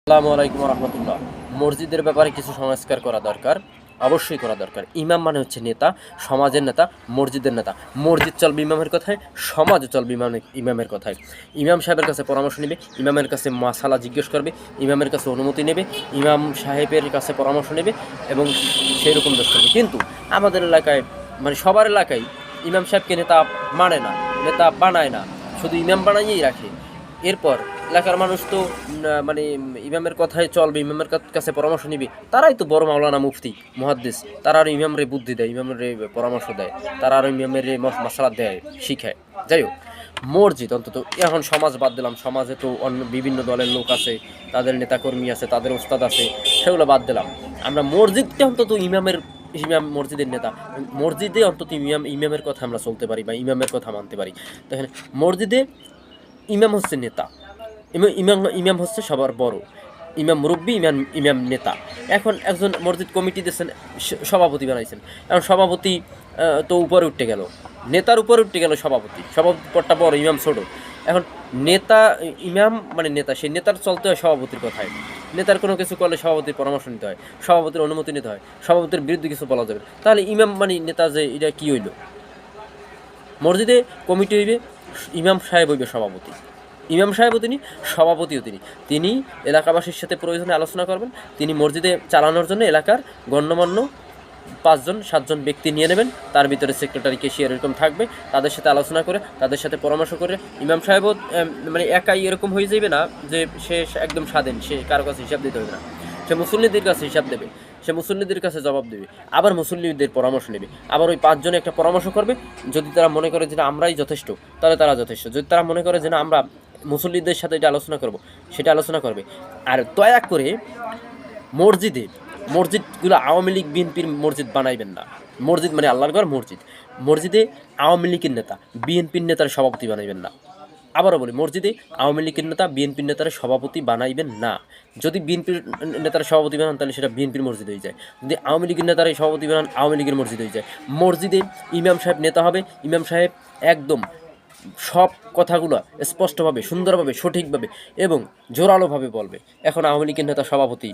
আসসালামু আলাইকুম রহমতুল্লাহ। মসজিদের ব্যাপারে কিছু সংস্কার করা দরকার, অবশ্যই করা দরকার। ইমাম মানে হচ্ছে নেতা, সমাজের নেতা, মসজিদের নেতা। মসজিদ চলবে ইমামের কথায়, সমাজও চলবে ইমামের কথায়। ইমাম সাহেবের কাছে পরামর্শ নেবে, ইমামের কাছে মাসালা জিজ্ঞেস করবে, ইমামের কাছে অনুমতি নেবে, ইমাম সাহেবের কাছে পরামর্শ নেবে এবং সেই রকম দোষ করবে। কিন্তু আমাদের এলাকায় মানে সবার এলাকায় ইমাম সাহেবকে নেতা মানে না, নেতা বানায় না, শুধু ইমাম বানাইয়েই রাখে। এরপর এলাকার মানুষ তো মানে ইমামের কথায় চলবে, ইমামের কাছে পরামর্শ নিবে। তারাই তো বড় মাওলানা মুফতি মুহাদ্দিস, তারা আরও ইমামরে বুদ্ধি দেয়, ইমামরে পরামর্শ দেয়, তারা আরও ইমামের মাসালা দেয়, শিখায়। যাই হোক, মসজিদ অন্তত এখন সমাজ বাদ দিলাম, সমাজে তো অন্য বিভিন্ন দলের লোক আছে, তাদের নেতাকর্মী আছে, তাদের ওস্তাদ আছে, সেগুলো বাদ দিলাম। আমরা মসজিদকে অন্তত ইমাম মসজিদের নেতা, মসজিদে অন্তত ইমামের কথা আমরা চলতে পারি বা ইমামের কথা মানতে পারি। দেখেন, মসজিদে ইমাম হচ্ছে নেতা, ইমাম হচ্ছে সবার বড়, ইমাম মুরব্বী, ইমাম নেতা। এখন একজন মসজিদ কমিটি দিয়েছেন, সভাপতি বানাইছেন। এখন সভাপতি তো উপরে উঠতে গেল, নেতার উপরে উঠতে গেল সভাপতি, সভাপতি পদটা বড়, ইমাম ছোট। এখন নেতা, ইমাম মানে নেতা, সেই নেতার চলতে হয় সভাপতির কথায়। নেতার কোনো কিছু করলে সভাপতির পরামর্শ নিতে হয়, সভাপতির অনুমতি নিতে হয়, সভাপতির বিরুদ্ধে কিছু বলা যাবে। তাহলে ইমাম মানে নেতা, যে এটা কী হইল? মসজিদে কমিটি হইবে, ইমাম সাহেব হইবে সভাপতি, ইমাম সাহেবও তিনি, সভাপতিও তিনি। তিনি এলাকাবাসীর সাথে প্রয়োজনে আলোচনা করবেন। তিনি মসজিদে চালানোর জন্য এলাকার গণ্যমান্য 5-7জন ব্যক্তি নিয়ে নেবেন, তার ভিতরে সেক্রেটারি, কেশিয়ার এরকম থাকবে। তাদের সাথে আলোচনা করে, তাদের সাথে পরামর্শ করে ইমাম সাহেবও মানে একাই এরকম হয়ে যাবে না যে সে একদম স্বাধীন, সে কারো কাছে হিসাব দিতে হবে না। সে মুসল্লিদের কাছে হিসাব দেবে, সে মুসল্লিদের কাছে জবাব দেবে, আবার মুসল্লিদের পরামর্শ নেবে, আবার ওই 5 জনে একটা পরামর্শ করবে। যদি তারা মনে করে যে আমরাই যথেষ্ট, তাহলে তারা যথেষ্ট। যদি তারা মনে করে যে না, আমরা মুসল্লিদের সাথে এটা আলোচনা করব, সেটা আলোচনা করবে। আর দয়া করে মসজিদগুলো আওয়ামী লীগ বিএনপির মসজিদ বানাইবেন না। মসজিদ মানে আল্লাহর ঘর, মসজিদে আওয়ামী লীগের নেতা, বিএনপির নেতার সভাপতি বানাইবেন না। আবারও বলি, মসজিদে আওয়ামী লীগের নেতা, বিএনপির নেতার সভাপতি বানাইবেন না। যদি বিএনপির নেতার সভাপতি বানান, তাহলে সেটা বিএনপির মসজিদ হয়ে যায়। যদি আওয়ামী লীগের নেতারাই সভাপতি বানান, আওয়ামী লীগের মসজিদ হয়ে যায়। মসজিদে ইমাম সাহেব নেতা হবে, ইমাম সাহেব একদম সব কথাগুলো স্পষ্টভাবে, সুন্দরভাবে, সঠিকভাবে এবং জোরালোভাবে বলবে। এখন আওয়ামী লীগের নেতা সভাপতি,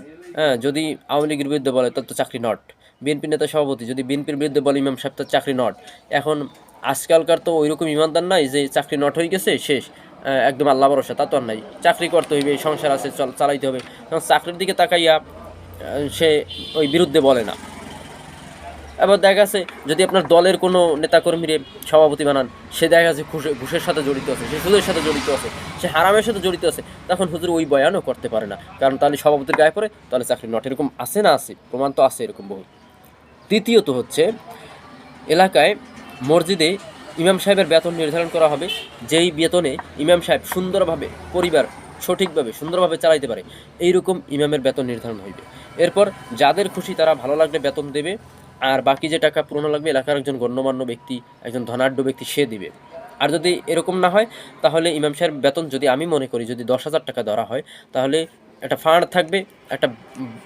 যদি আওয়ামী লীগের বিরুদ্ধে বলে, তার তো চাকরি নট। বিএনপির নেতা সভাপতি যদি বিএনপির বিরুদ্ধে বলে ইমাম সাহেব, তার চাকরি নট। এখন আজকালকার তো ওইরকম ইমানদার নাই যে চাকরি নট হয়ে গেছে শেষ, একদম আল্লাহ ভরসা, তা তো আর নাই। চাকরি করতে হইবে, সংসার আছে, চালাইতে হবে। কারণ চাকরির দিকে তাকাইয়া সে ওই বিরুদ্ধে বলে না। এবার দেখা যাচ্ছে, যদি আপনার দলের কোনো নেতাকর্মীরে সভাপতি বানান, সে দেখা যাচ্ছে ঘুষের সাথে জড়িত আছে, সে সুদের সাথে জড়িত আছে, সে হারামের সাথে জড়িত আছে, তখন হুজুর ওই বয়ানও করতে পারে না। কারণ তাহলে সভাপতির গায়ে পড়ে, তাহলে চাকরি নট। এরকম আছে না? আছে, প্রমাণ তো আছে এরকম বহু। তৃতীয়ত হচ্ছে, এলাকায় মসজিদে ইমাম সাহেবের বেতন নির্ধারণ করা হবে, যেই বেতনে ইমাম সাহেব সুন্দরভাবে পরিবার সঠিকভাবে সুন্দরভাবে চালাইতে পারে, এইরকম ইমামের বেতন নির্ধারণ হইবে। এরপর যাদের খুশি তারা ভালো লাগলে বেতন দেবে, আর বাকি যে টাকা পুরনো লাগবে এলাকার একজন গণ্যমান্য ব্যক্তি, একজন ধনাঢ্য ব্যক্তি, সে দিবে। আর যদি এরকম না হয়, তাহলে ইমাম সাহেব বেতন, যদি আমি মনে করি যদি 10,000 টাকা ধরা হয়, তাহলে একটা ফান্ড থাকবে, একটা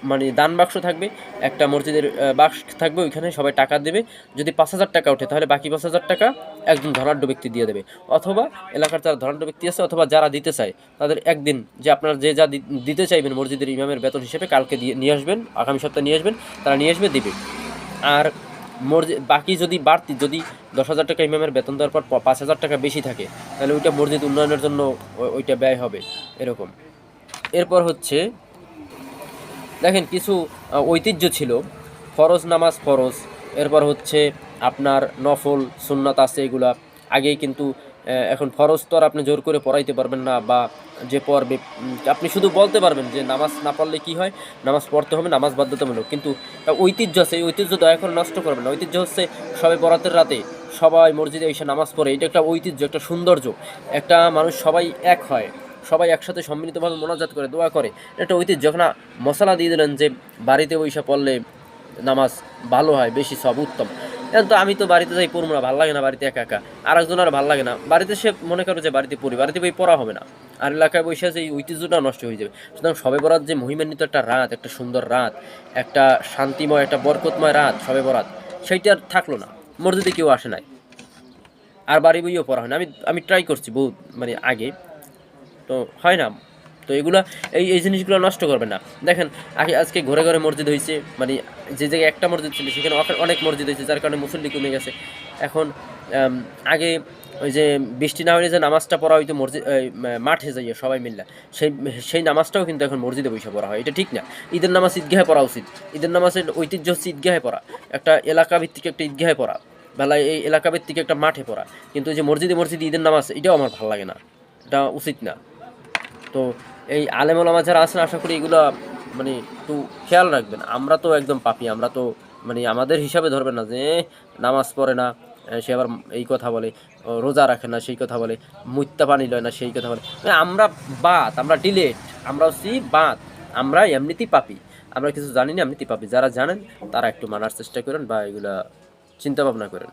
মানে দান বাক্স থাকবে, একটা মসজিদের বাক্স থাকবে, ওইখানে সবাই টাকা দেবে। যদি 5,000 টাকা ওঠে, তাহলে বাকি 5,000 টাকা একজন ধনাঢ্য ব্যক্তি দিয়ে দেবে। অথবা এলাকার যারা ধনাঢ্য ব্যক্তি আছে, অথবা যারা দিতে চায়, তাদের একদিন, যে আপনার যে যা দিতে চাইবেন মসজিদের ইমামের বেতন হিসেবে, কালকে নিয়ে আসবেন, আগামী সপ্তাহে নিয়ে আসবেন, তারা নিয়ে আসবে, দেবে। আর বাকি যদি বাড়তি, যদি 10,000 টাকা ইমামের বেতন দেওয়ার পর 5,000 টাকা বেশি থাকে, তাহলে ওইটা মসজিদ উন্নয়নের জন্য ওইটা ব্যয় হবে, এরকম। এরপর হচ্ছে, দেখেন, কিছু ঐতিহ্য ছিল। ফরজ নামাজ ফরজ, এরপর হচ্ছে আপনার নফল সুন্নাত আছে, এগুলা আগেই। কিন্তু এখন ফরজ তো আর আপনি জোর করে পড়াইতে পারবেন না, বা যে পড়বে আপনি শুধু বলতে পারবেন যে নামাজ না পড়লে কী হয়, নামাজ পড়তে হবে, নামাজ বাধ্যতামূলক। কিন্তু ঐতিহ্য আছে, এই ঐতিহ্য দয়া করে নষ্ট করবেন না। ঐতিহ্য হচ্ছে সবে বরাতের রাতে সবাই মসজিদে এসে নামাজ পড়ে, এটা একটা ঐতিহ্য, একটা সৌন্দর্য, একটা মানুষ সবাই এক হয়, সবাই একসাথে সম্মিলিতভাবে মোনাজাত করে, দোয়া করে, একটা ঐতিহ্য। যখন মশলা দিয়ে দিলেন যে বাড়িতে বইসা পড়লে নামাজ ভালো হয়, বেশি সব উত্তম। এখন তো আমি তো বাড়িতে যাই, পড়বো না, ভালো লাগে না বাড়িতে একা একা, আর একজন আর ভালো লাগে না বাড়িতে, সে মনে করো যে বাড়িতে পড়ি, বাড়িতে বই পড়া হবে না, আর এলাকায় বসে আছে, এই ঐতিহ্যটা নষ্ট হয়ে যাবে। সুতরাং শবে বরাত যে মহিমান্বিত একটা রাত, একটা সুন্দর রাত, একটা শান্তিময়, একটা বরকতময় রাত শবে বরাত, সেইটা আর থাকলো না। মসজিদে কেউ আসে নাই, আর বাড়ি বইও পড়া হয় না। আমি ট্রাই করছি বহুত, মানে আগে তো হয় না। তো এগুলা এই জিনিসগুলো নষ্ট করবে না। দেখেন আজকে ঘরে ঘরে মসজিদ হয়েছে, মানে যে জায়গায় একটা মসজিদ ছিল সেখানে অনেক মসজিদ হয়েছে, যার কারণে মুসল্লি কমে গেছে। এখন আগে ওই যে বৃষ্টি না হলে যে নামাজটা পড়া হয়তো মসজিদ মাঠে যাইয়ে সবাই মিললে, সেই নামাজটাও কিন্তু এখন মসজিদে বসে পড়া হয়, এটা ঠিক না। ঈদের নামাজ ঈদগাহে পড়া উচিত, ঈদের নামাজের ঐতিহ্য হচ্ছে ঈদগাহে পড়া, একটা এলাকা ভিত্তিক একটা ঈদগাহে পড়া, বেলা এই এলাকা ভিত্তিক একটা মাঠে পড়া। কিন্তু যে মসজিদে ঈদের নামাজ এটাও আমার ভালো লাগে না, এটা উচিত না। তো এই আলেম ওলামা যারা আছেন আশা করি এগুলো মানে একটু খেয়াল রাখবেন। আমরা তো একদম পাপী, আমরা তো মানে আমাদের হিসাবে ধরবেন না যে নামাজ পড়ে না, সে আবার এই কথা বলে, রোজা রাখে না সেই কথা বলে, মুত্তা পানি লয় না সেই কথা বলে। আমরা বাত, আমরা ডিলেট, আমরা হচ্ছি বাত, আমরা এমনিতেই পাপী, আমরা কিছু জানি না, এমনিতেই পাপী। যারা জানেন তারা একটু মানার চেষ্টা করেন বা এগুলা চিন্তা ভাবনা করেন।